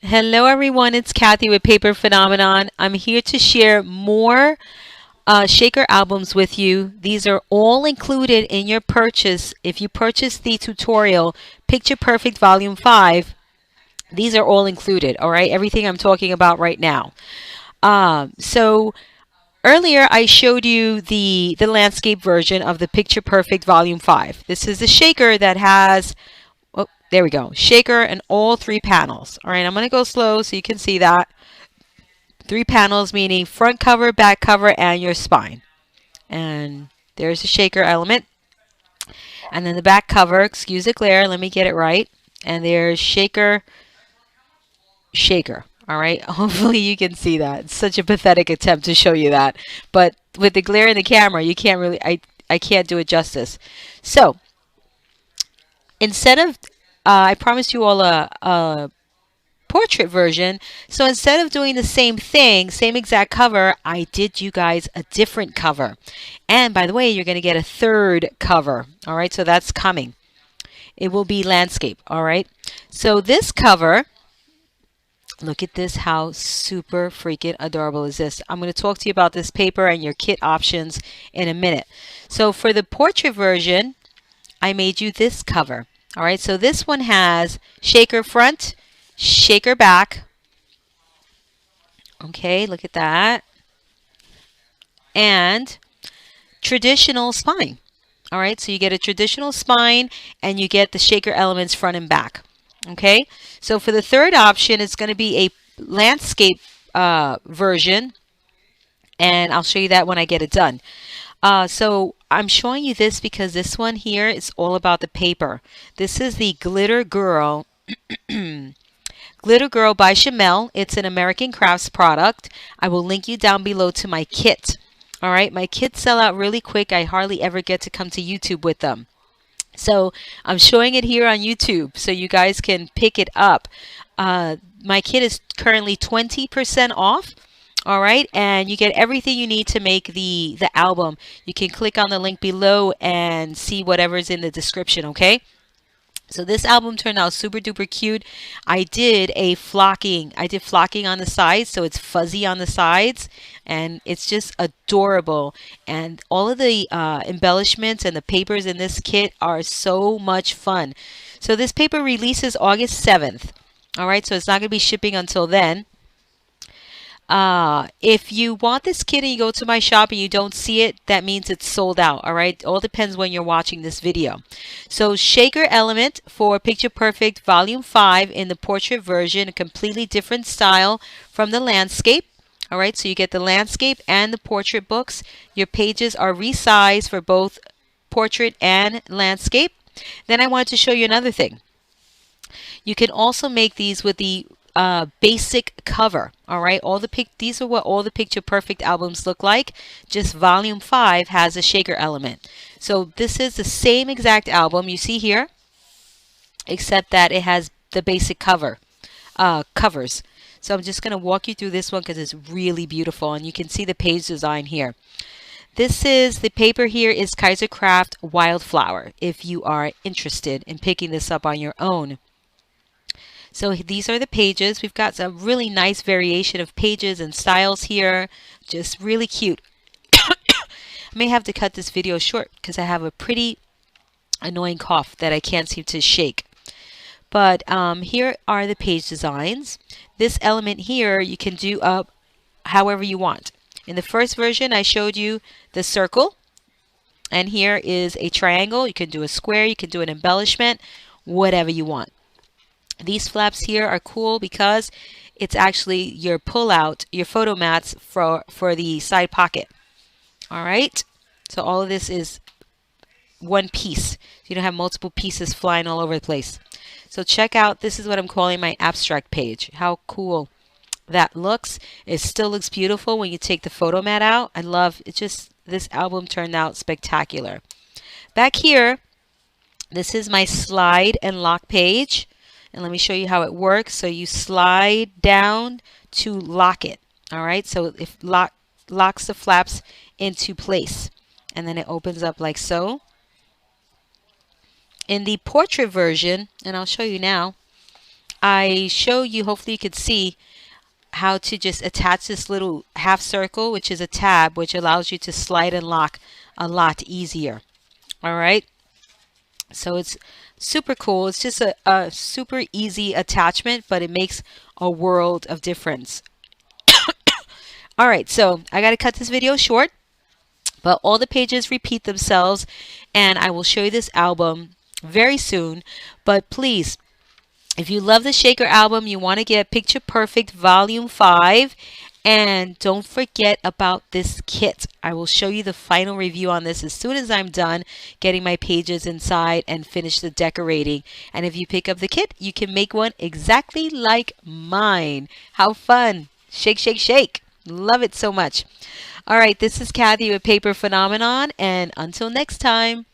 Hello everyone, it's Kathy with Paper Phenomenon. I'm here to share more shaker albums with you. These are all included in your purchase. If you purchase the tutorial, Picture Perfect Volume 5, these are all included, all right? Everything I'm talking about right now. So earlier I showed you the landscape version of the Picture Perfect Volume 5. This is the shaker that has, oh, there we go, shaker and all three panels. All right, I'm going to go slow so you can see that. Three panels meaning front cover, back cover, and your spine. And there's the shaker element. And then the back cover, excuse the glare, let me get it right. And there's shaker, shaker. All right, hopefully you can see that. It's such a pathetic attempt to show you that. But with the glare in the camera, you can't really, I can't do it justice. So instead of, I promised you all a portrait version. So instead of doing the same thing, same exact cover, I did you guys a different cover. And by the way, you're going to get a third cover. All right, so that's coming. It will be landscape. All right, so this cover, look at this, how super freaking adorable is this. I'm going to talk to you about this paper and your kit options in a minute. So for the portrait version, I made you this cover. All right, so this one has shaker front, shaker back. Okay, look at that. And traditional spine. All right, so you get a traditional spine and you get the shaker elements front and back. Okay, so for the third option, it's going to be a landscape version, and I'll show you that when I get it done. So I'm showing you this because this one here is all about the paper. This is the Glitter Girl. Glitter Girl by Shimelle. It's an American Crafts product. I will link you down below to my kit. All right, my kits sell out really quick. I hardly ever get to come to YouTube with them. So I'm showing it here on YouTube so you guys can pick it up. My kit is currently 20% off. All right, and you get everything you need to make the album. You can click on the link below and see whatever's in the description, okay? So this album turned out super duper cute. I did flocking on the sides, so it's fuzzy on the sides, and it's just adorable. And all of the embellishments and the papers in this kit are so much fun. So this paper releases August 7th. All right, so it's not going to be shipping until then. If you want this kit and you go to my shop and you don't see it, that means it's sold out. All right. All depends when you're watching this video. So shaker element for Picture Perfect Volume 5 in the portrait version, a completely different style from the landscape. All right. So you get the landscape and the portrait books. Your pages are resized for both portrait and landscape. Then I wanted to show you another thing. You can also make these with the basic cover. All right, these are what all the Picture Perfect albums look like. Just Volume 5 has a shaker element. So this is the same exact album you see here, except that it has the basic covers. So I'm just going to walk you through this one because it's really beautiful, and you can see the page design here. The paper here is Kaisercraft Wildflower if you are interested in picking this up on your own. So these are the pages. We've got some really nice variation of pages and styles here. Just really cute. I may have to cut this video short because I have a pretty annoying cough that I can't seem to shake. But here are the page designs. This element here you can do up however you want. In the first version I showed you the circle. And here is a triangle. You can do a square. You can do an embellishment. Whatever you want. These flaps here are cool because it's actually your pull-out, your photo mats for the side pocket. All right, so all of this is one piece. You don't have multiple pieces flying all over the place. So check out, this is what I'm calling my abstract page. How cool that looks. It still looks beautiful when you take the photo mat out. I love it. Just this album turned out spectacular. Back here, this is my slide and lock page. And let me show you how it works. So you slide down to lock it. All right. So it locks the flaps into place. And then it opens up like so. In the portrait version, and I'll show you now, I show you, hopefully you could see how to just attach this little half circle, which is a tab, which allows you to slide and lock a lot easier. All right. So it's super cool. It's just a super easy attachment, but it makes a world of difference. All right, so I got to cut this video short, but all the pages repeat themselves, and I will show you this album very soon. But please, if you love the Shaker album, you want to get Picture Perfect Volume 5. And don't forget about this kit. I will show you the final review on this as soon as I'm done getting my pages inside and finish the decorating. And if you pick up the kit, you can make one exactly like mine. How fun. Shake, shake, shake. Love it so much. All right, this is Kathy with Paper Phenomenon. And until next time.